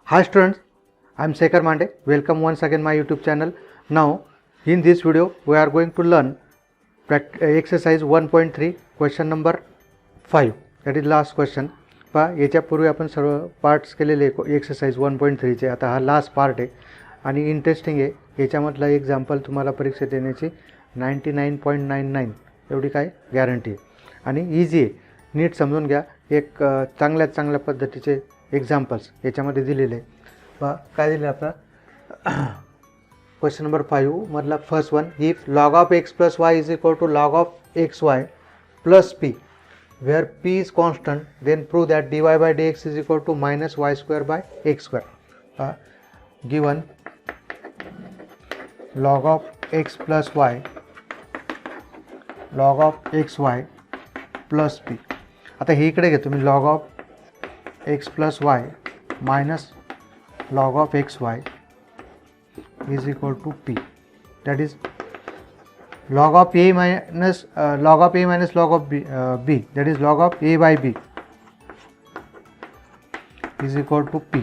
Hi students, I am Shekhar Mande. Welcome once again my YouTube channel. Now in this video we are going to learn exercise 1.3 question number 5, that is last question. पहा याच्यापूर्वी आपण सर्व parts केलेले exercise 1.3 चे. आता हा last part आहे आणि interesting आहे. याच्यामधला example तुम्हाला परीक्षेत देण्याची 99.99 एवढी काय गॅरंटी आहे आणि इझी आहे. नीट समजून घ्या. एक चांगल्या पद्धतीचे एक्झाम्पल्स याच्यामध्ये दिलेले आहे. पहा काय दिलं आपला क्वेश्चन नंबर 5 मधला first one, if log of x plus y is equal to log of xy plus p where p is constant, then prove that dy by dx is equal to minus y square by x square. Given log of x plus y, log of xy plus p. आता हे इकडे घेतो मी, log of x plus y minus log of xy is equal to p, that is log of a minus log of a minus log of b, that is log of a by b is equal to p.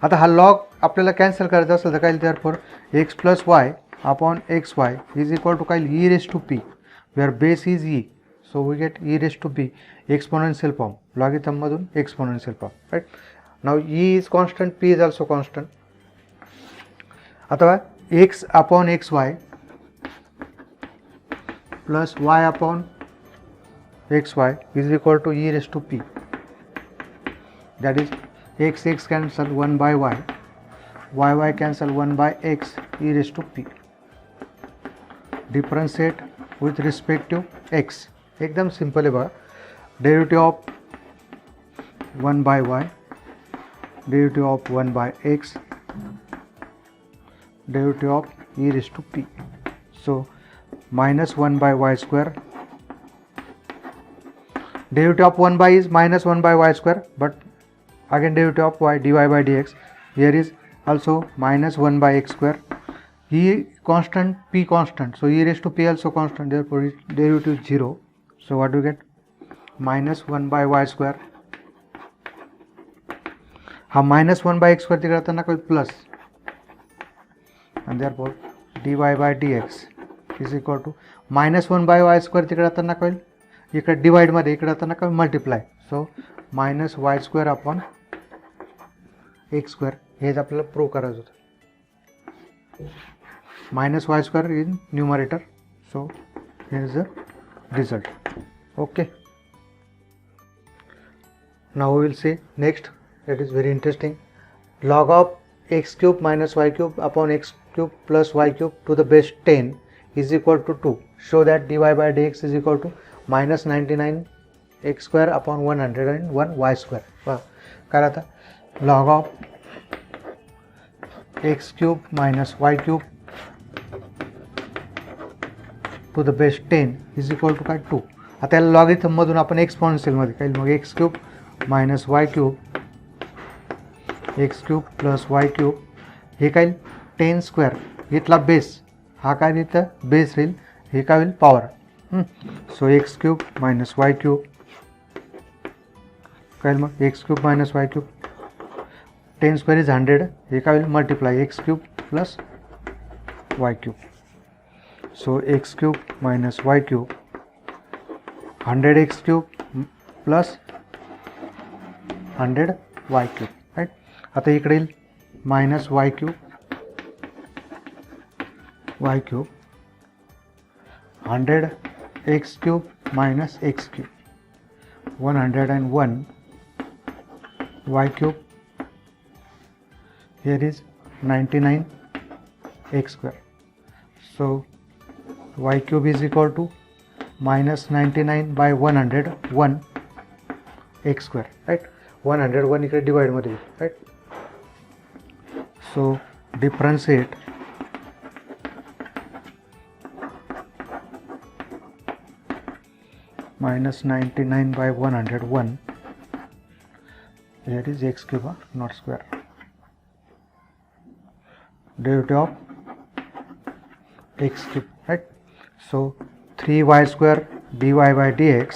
आता हा log आपल्याला cancel करायचा असेल तर काय, therefore x plus y upon xy is equal to काय, e raised to p where base is e, so we get e raised to p exponential form, logarithm मधून exponential form, right? Now e is constant, p is also constant. अथवा x upon xy plus y upon xy is equal to e raised to p, that is x cancel 1 by y cancel 1 by x e raised to p. Differentiate with respect to x. एकदम simple है बघा. Derivative of 1 by y, derivative of 1 by x, derivative of e raised to p. So minus 1 by y square, derivative of 1 by is minus 1 by y square, but again derivative of y dy by dx, here is also minus 1 by x square. E constant, p constant, so e raised to p also constant, therefore derivative is 0. So what do you get? Minus 1 by y square. हा minus 1 bye x वरती करताना कोई plus, and therefore dy by dx is equal to minus 1 by y square तिकडे जाताना कोई इकडे divide मध्ये, इकडे जाताना कोई multiply, so minus Y square upon X square. हेच आपल्याला प्रूव्ह करायचं होतं. Minus Y square in numerator, so here is the result. Okay, now we will see next. That is very interesting. Log of x cube minus y cube upon x cube plus y cube to the base 10 is equal to 2. Show that dy by dx is equal to minus 99 x square upon 101 y square. काय आता log of x cube minus y cube to the base 10 is equal to काय 2. आता याला logarithm मधून आपण exponential मध्ये काय, मग x cube minus y cube X cube plus Y cube, हे काय 10 स्क्वेअर, इथला बेस हा काय इथं बेस राहील, हे काय होईल power. So X cube minus Y cube काय, मग X cube minus Y cube, 10 square is 100, हे काय होईल multiply X cube plus Y cube. So X cube minus Y cube 100 X cube plus 100 Y cube, right. आता इकडे येईल minus Y cube 100 X cube minus X cube 101 Y cube, here is 99 x square. So y cube is equal to minus 99 by 101 x square, right. 101 इकडे divide मध्ये, right. So differentiate minus 99 by 101, here is x cube, not square. Derivative of x cube, right. So 3y square dy by dx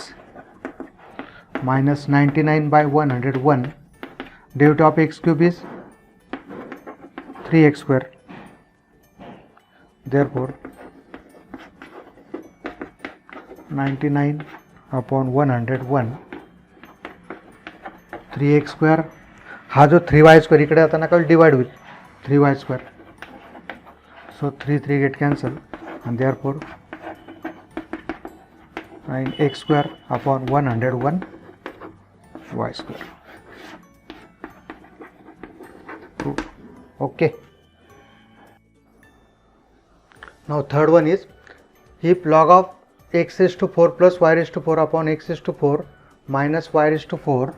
minus 99 by 101, derivative of x cube is 3x square. Therefore 99 upon 101 3x square. हा जो 3y square इकडे आता ना divide होईल 3y square. So 3 get cancel and therefore 9x square upon 101 y square. Okay. Now third one is, if log of x raised to 4 plus y raised to 4 upon x raised to 4 minus y raised to 4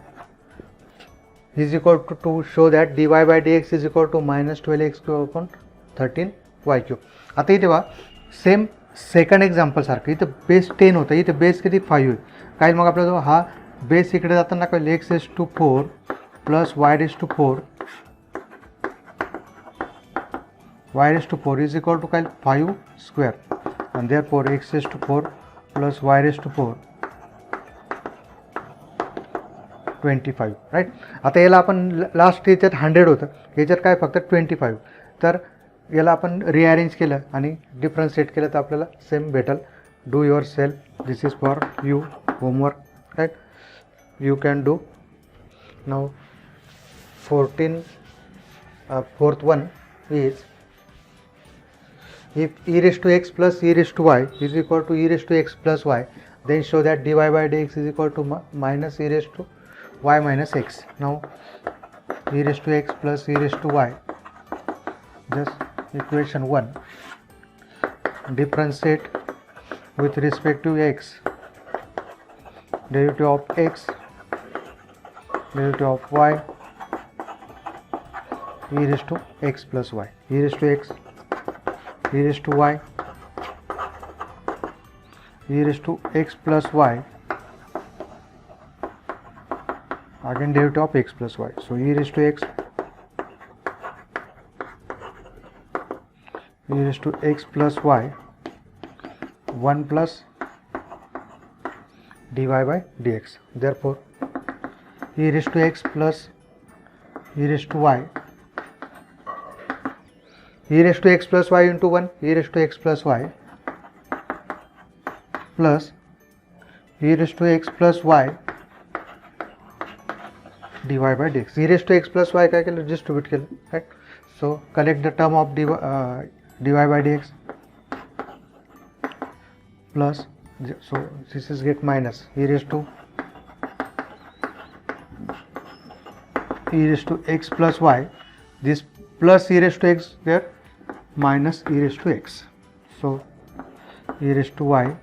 is equal to show that dy by dx is equal to minus 12x cube upon 13y cube. आता इथे बघा same second example सारखं इथं base 10 होतं, इथं base किती 5 होईल. काय मग आपला जो हा बेस इकडे जाताना काय x raised to 4 plus y raised to 4 y raised to 4 is equal to 5 square and therefore x raised to 4 plus y raised to 4 25 right. आता याला आपण लास्ट याच्यात 100 होतं, याच्यात काय फक्त 25. तर याला आपण रिअरेंज केलं आणि डिफरन्शिएट केलं तर आपल्याला सेम भेटल. Do yourself, this is for you homework right. You can do. Now 4th one is, if e raised to x plus e raised to y is equal to e raised to x plus y, then show that dy by dx is equal to minus e raised to y minus x. Now e raised to x plus e raised to y, just equation 1, differentiate with respect to x, derivative of x, derivative of y, e raised to x plus y, e raised to x, e raised to y, e raised to x plus y, again derivative of x plus y. So e raised to x, e raised to x plus y, 1 plus dy by dx. Therefore e raised to x plus e raised to y, e raised to x plus y into 1, e raised to x plus y, plus e raised to x plus y dy by dx. e raised to x plus y काय केलं, distribute केलं right. So collect the term of dy by dx plus, so this is get minus e raised to x plus y, this plus e raised to x there, minus e raised to x. So e raised to y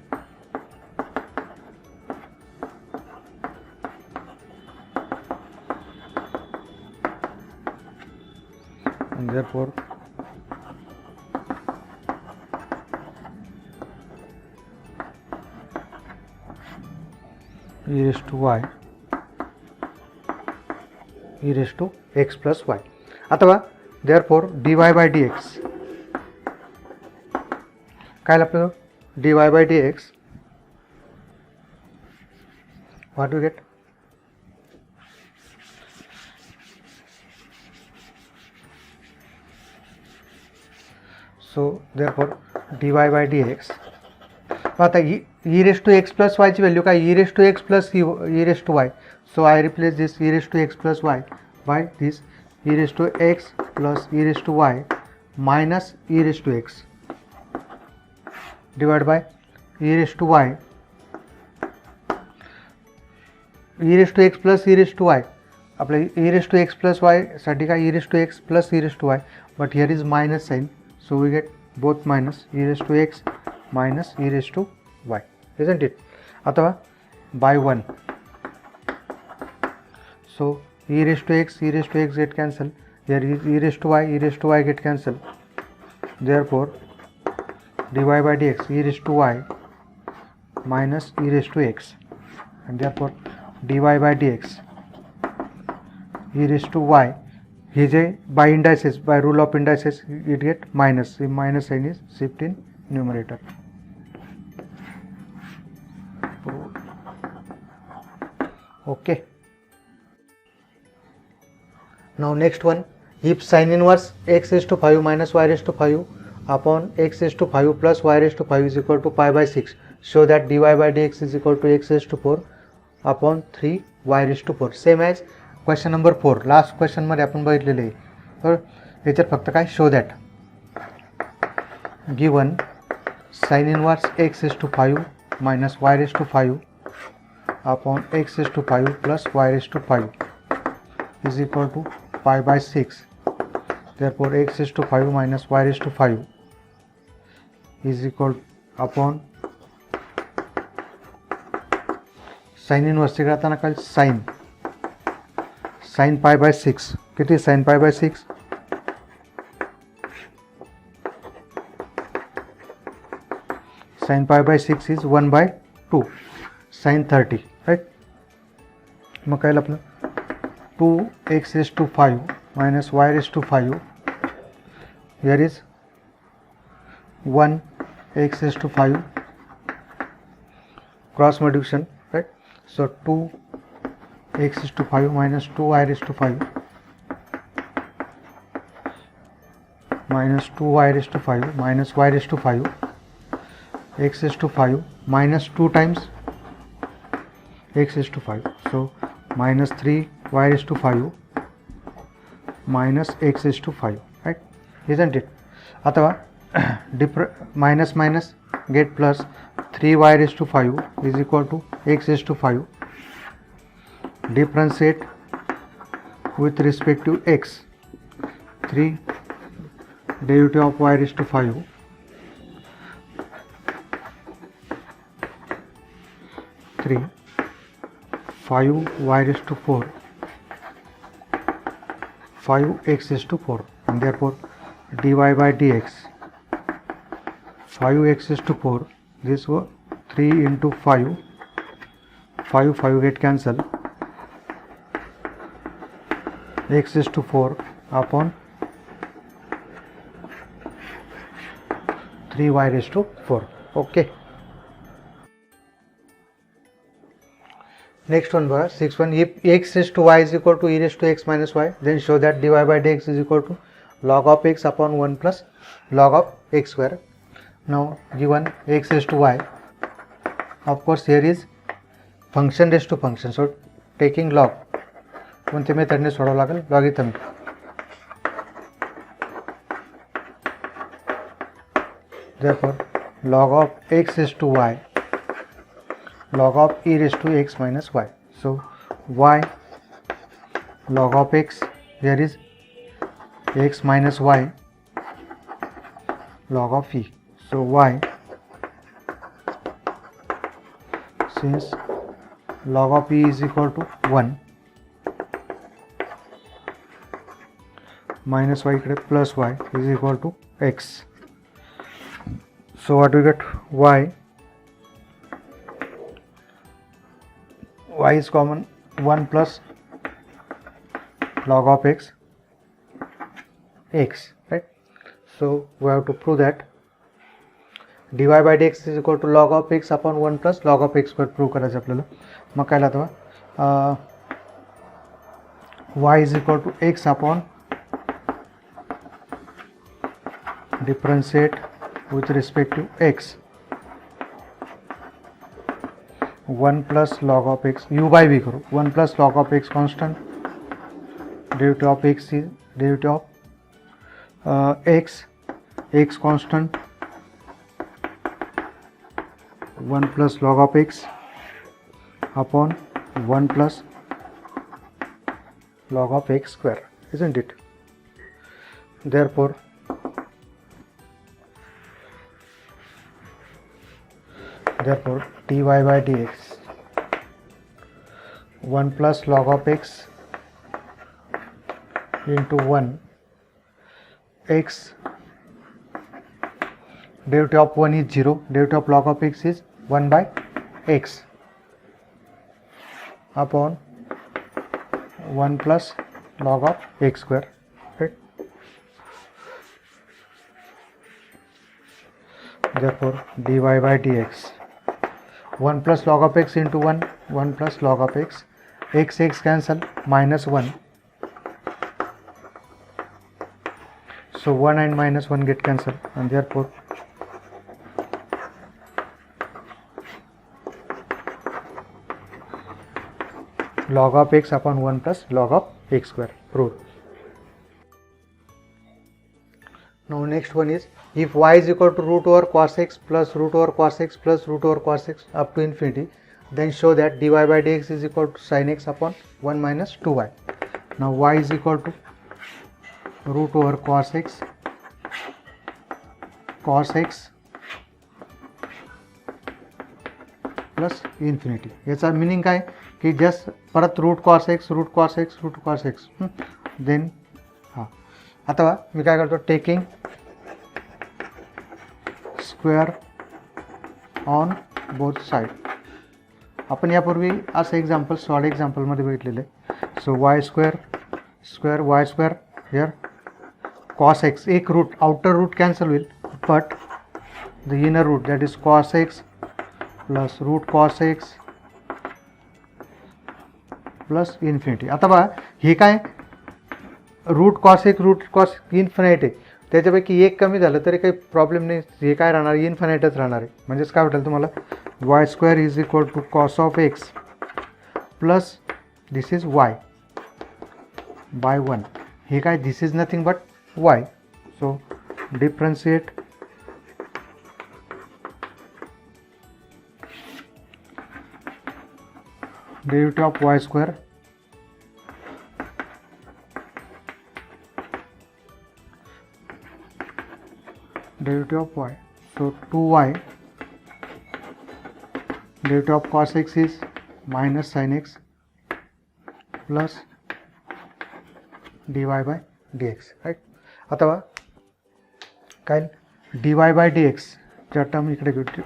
and therefore e raised to y, e raised to x plus y. अथवा therefore dy by dx काय आपलं dy by dx, what do you get? So therefore dy by dx, आता e raised to x plus y ची value काय, e raised to x plus e raised to y. So I replace this e raised to x plus y by this e raised to x plus e raised to y minus e raised to x divided by e raised to y, e raised to x plus e raised to y. आपल्या e raised to x plus y साठी काय e raised to x plus e raised to y, but here is minus sign, so we get both minus e raised to x minus e raised to y, isn't it? अथवा by 1. So e raised to x get cancel. Here is e raised to y get cancel. Therefore dy by dx e raised to y minus e raised to x, and therefore dy by dx e raised to y, he J by indices, by rule of indices it get minus, the minus sign is shift in numerator. Okay. Now next one, If sin inverse x raised to 5 minus y raised to 5 upon x raised to 5 plus y raised to 5 is equal to pi by 6, show that dy by dx is equal to x raised to 4 upon 3 y raised to 4. Same as question number 4. Last क्वेश्चनमध्ये आपण बघितलेले आहे. तर याच्यात फक्त काय show that given sin inverse x raised to 5 minus y raised to 5 upon x raised to 5 plus y raised to 5 is equal to pi by 6. Therefore x raised to 5 minus y raised to 5 is equal upon sin inverse तिकडे आता काय sin pi by 6. किती sin pi by 6? sin pi by 6 is 1 by 2 sin 30, right? मग काय आपलं 2x raised to 5 minus y raised to 5, here is 1x raised to 5 cross multiplication, right? So 2x raised to 5 minus 2y raised to 5 minus 2y raised to 5 minus y raised to 5, x raised to 5 minus 2 times x raised to 5, so minus 3y raised to 5 minus x raised to 5, right? Isn't it? अथवा minus minus get plus 3y raised to 5 is equal to x raised to 5. Differentiate with respect to x. 3 derivative of y raised to 5 3 5y raised to 4 5x raised to 4, and therefore dy by dx 5x raised to 4, this was 3 into 5 get cancel, x raised to 4 upon 3y raised to 4. Okay. Next one, 6.1. If x raised to y is equal to e raised to x minus y, then show that dy by dx is equal to log of x upon 1 plus log of x square. Now given x raised to y, of course here is function raised to function, so taking log कोणते मेथडने सोडावं लागेल, logarithm. Therefore log of x raised to y log of e raised to x minus y, so y log of x, here is x minus y log of e, so y, since log of e is equal to 1 minus y plus y is equal to x, so what we get, y is common, 1 plus log of x, right? So we have to prove that dy by dx is equal to log of x upon 1 plus log of x square prove करायचं आपल्याला. मग काय लागतं, y is equal to x upon differentiate with respect to x 1 plus log of x, u by v करो, 1 plus log of x constant, derivative of x is derivative of x constant, 1 plus log of x upon 1 plus log of x square, isn't it? Therefore dy by dx 1 plus log of x into 1 x, derivative of 1 is 0, derivative of log of x is 1 by x upon 1 plus log of x square, right? Therefore dy by dx 1 plus log of x into 1 plus log of x cancel, minus 1 So 1 and minus 1 get cancelled, and therefore log of x upon 1 plus log of x square, proved. Now next one is, if y is equal to root over cos x plus root over cos x plus root over cos x up to infinity, then show that dy by dx is equal to sin x upon 1 minus 2y. Now y is equal to root over cos x plus infinity. याचा meaning काय की just परत root cos x then हां. आता मी काय करतो, taking square on both side. आपण यापूर्वी असं एक्झाम्पल सॉलिड एक्झाम्पलमध्ये बघितलेलं आहे. So Y square Y square here cos X, एक रूट आउटर रूट कॅन्सल होईल, but the inner root that is cos X plus root cos X plus infinity. आता बघा हे काय root cos X root cos infinite आहे, त्याच्यापैकी एक कमी झालं तरी काही प्रॉब्लेम नाही, हे काय राहणार इन्फिनाइटच राहणार आहे. म्हणजेच काय वाटेल तुम्हाला, Y square is equal to cos of X plus this is Y by 1. हे काय this is nothing but Y. So differentiate derivative of y square derivative of y. So 2y derivative of cos x is minus sin x plus dy by dx, right. आता काय dy by dx च्या term इकडे घेऊ.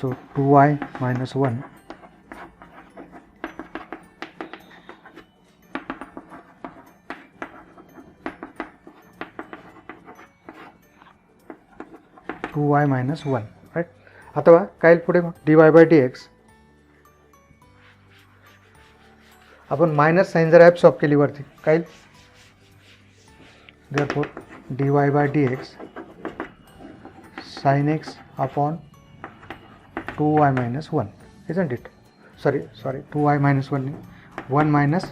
So 2y minus 1 2y minus 1, right. आता काय पुढे dy by dx आपण minus sign जर ॲब्सॉर्ब केली वरती काय, therefore dy by dx sin x upon 2y minus 1, isn't it? Sorry 2y minus 1 1 minus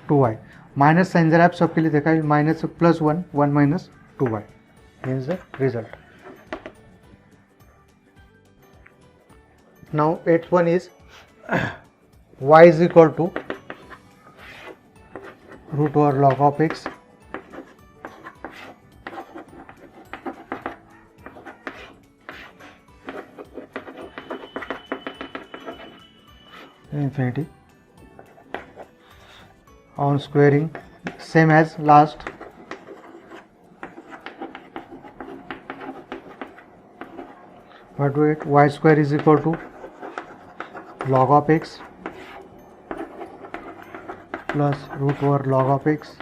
2y. Minus sign जर ॲब्सॉर्ब केली तर काय minus plus 1 minus 2y is the result. Now 8th one is y is equal to root over log of x infinity on squaring, same as last. But wait, y square is equal to log of x plus root over log of x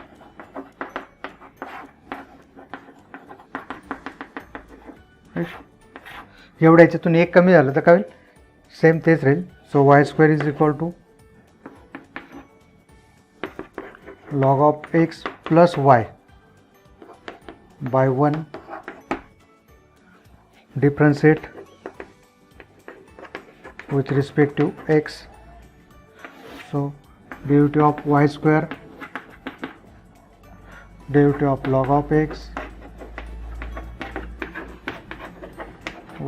एवढ्या याच्यातून एक कमी झालं तर काय होईल, same तेच राहील. So y square is equal to log of x plus y by 1 differentiate with respect to x. So derivative of y square derivative of log of x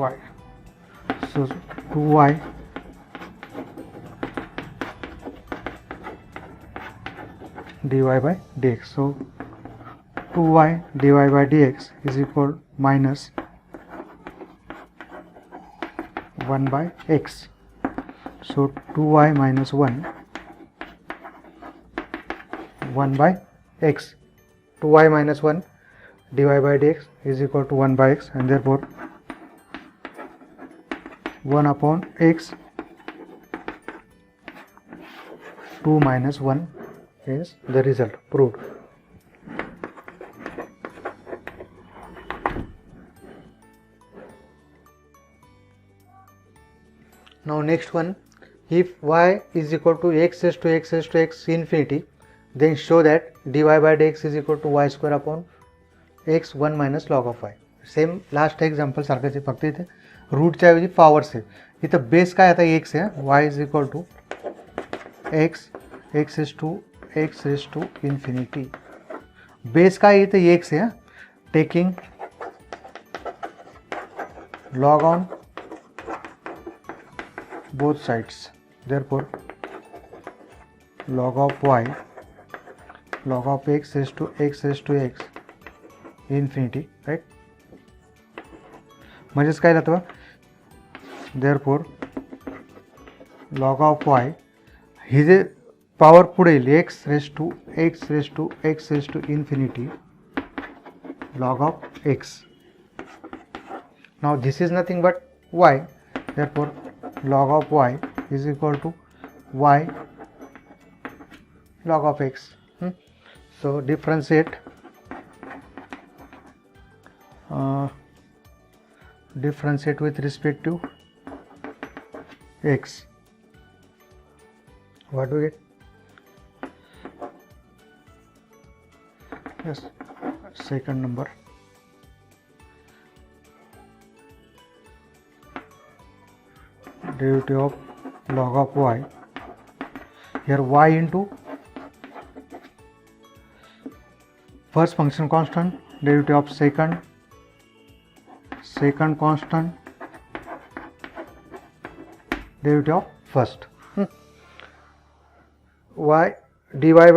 y. So 2y dy by dx. So 2y dy by dx is equal minus 1 by x. So 2y minus 1 by x. 2y minus 1 dy by dx is equal to 1 by x, and therefore 1 upon x 2 minus 1 is the result, proved. Now next one, if y is equal to x raised to x infinity, then show that dy by dx is equal to y square upon x 1 minus log of y. Same last example सारखंच आहे, फक्त इथे रूटच्या ऐवजी powers आहे. इथं base काय आता x आहे, y is equal to x raise to infinity. Base काय इथे एक्स आहे, taking log on both sides, therefore log of y log of x raised to x infinity, right? म्हणजेच काय राहतं, therefore log of y he J power पुढे येईल x raised to infinity log of x. Now this is nothing but y, therefore log of y is equal to y log of x. So differentiate with respect to x. What do we get? Yes, second number. Derivative of log of y, here y into first function constant, derivative of second constant, derivative of first. Y dy by,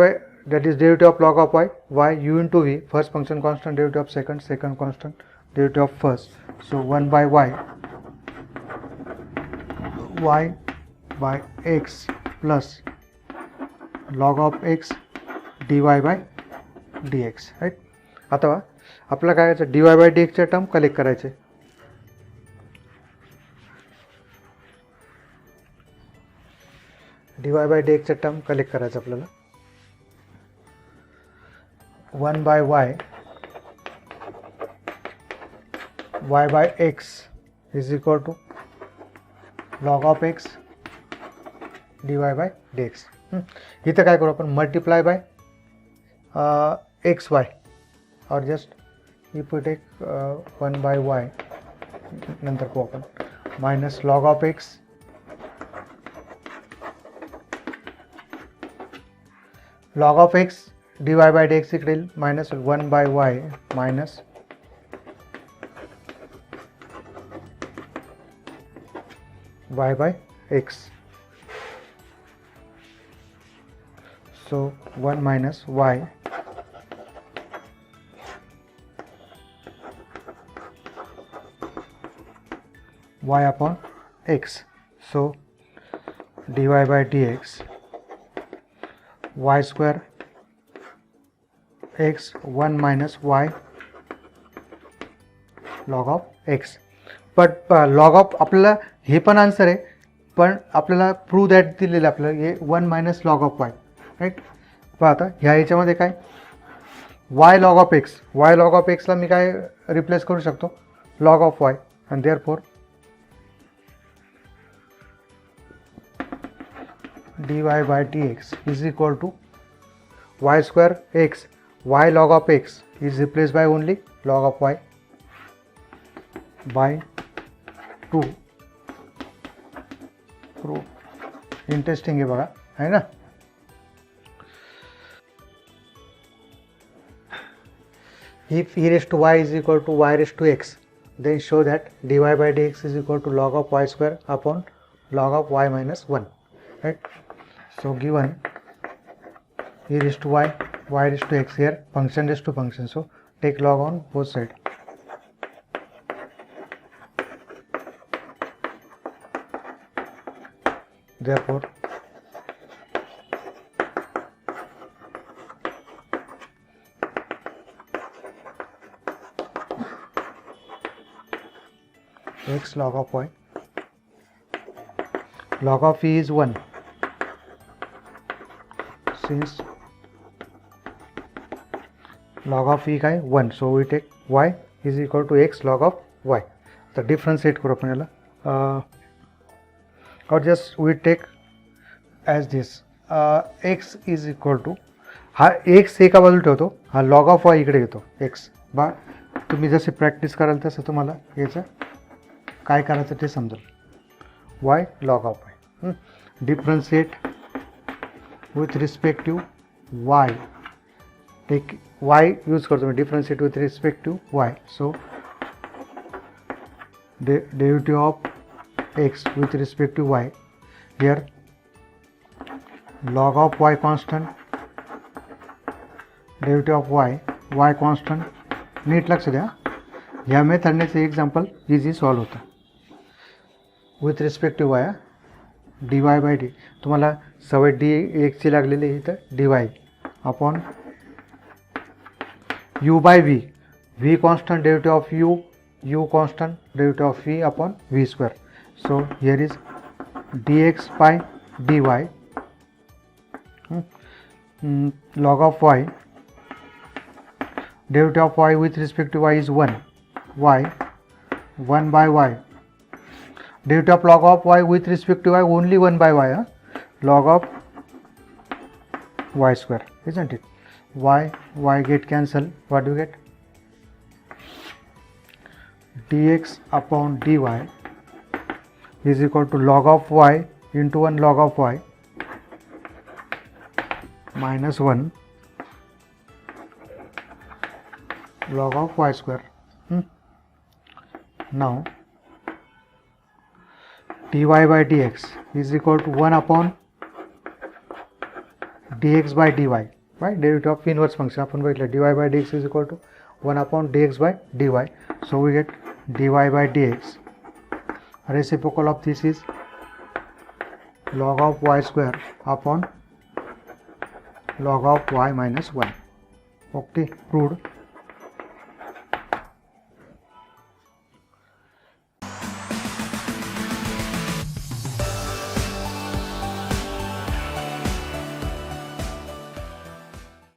that is derivative of log of y u into v, first function constant, derivative of second constant, derivative of first. So 1 by y by x plus log of x dy by dx, right? आता आपल्याला काय करायचं, dy by dx चे term collect करायचे. dy by dx चे term collect करायचं आपल्याला. 1 by y by x is equal to log of x dy by dx. इथं काय करू आपण, मल्टिप्लाय बाय एक्स वाय, और just if we take 1 by y नंतर को आपण minus log of x dy by dx इकडे येईल minus 1 by y minus y by x. So 1 minus y upon x. So dy by dx y square x 1 minus y log of x. But log of आपल्याला हे पण answer आहे, पण आपल्याला prove that दिलेलं आपल्याला हे 1 minus log of y, right. पहा आता ह्या ह्याच्यामध्ये काय वाय लॉग ऑफ एक्सला मी काय रिप्लेस करू शकतो, लॉग ऑफ वाय, आणि therefore dy by dx is equal to y square x, y log of x is replaced by only log of y by 2. Interesting आहे बघा, है ना. If e raised to y is equal to y raised to x, then show that dy by dx is equal to log of y square upon log of y minus 1, right. So given e raised to y raised to x, here function raised to function, so take log on both sides. Therefore x log of y, log of e is 1, since log of e काय 1, so we take y is equal to x log of y. तर differentiate करू आपण याला, और just we take as this x is equal to, हा x एका बाजूला ठेवतो, हा लॉग ऑफ वाय इकडे घेतो एक्स. बा तुम्ही जसे प्रॅक्टिस कराल तसं तुम्हाला याचं काय करायचं ते समजेल. Y log of Y, differentiate with respect to Y, take Y use करतो मी, differentiate with respect to Y. So derivative of x with respect to y, here log of y constant, derivative of y constant. नीट लक्ष द्या, ह्या मेथडनेच example easy solve होतं. With respect to y, d y by d, तुम्हाला सवय d एक्सची लागलेली आहे इथं, d y upon u by v, v constant, derivative of u, u constant, derivative of v upon v square. So here is dx by dy, log of y, derivative of y with respect to y is 1, y 1 by y, derivative of log of y with respect to y only 1 by y, log of y square, isn't it? Y get cancelled, what do you get? dx upon dy is equal to log of y into 1 log of y minus 1 log of y square. Now dy by dx is equal to 1 upon dx by dy, right? Derivative of inverse function आपण बघितलं, dy by dx is equal to 1 upon dx by dy. So we get dy by dx, reciprocal of this is log of y square upon log of y minus 1. Okay, proved.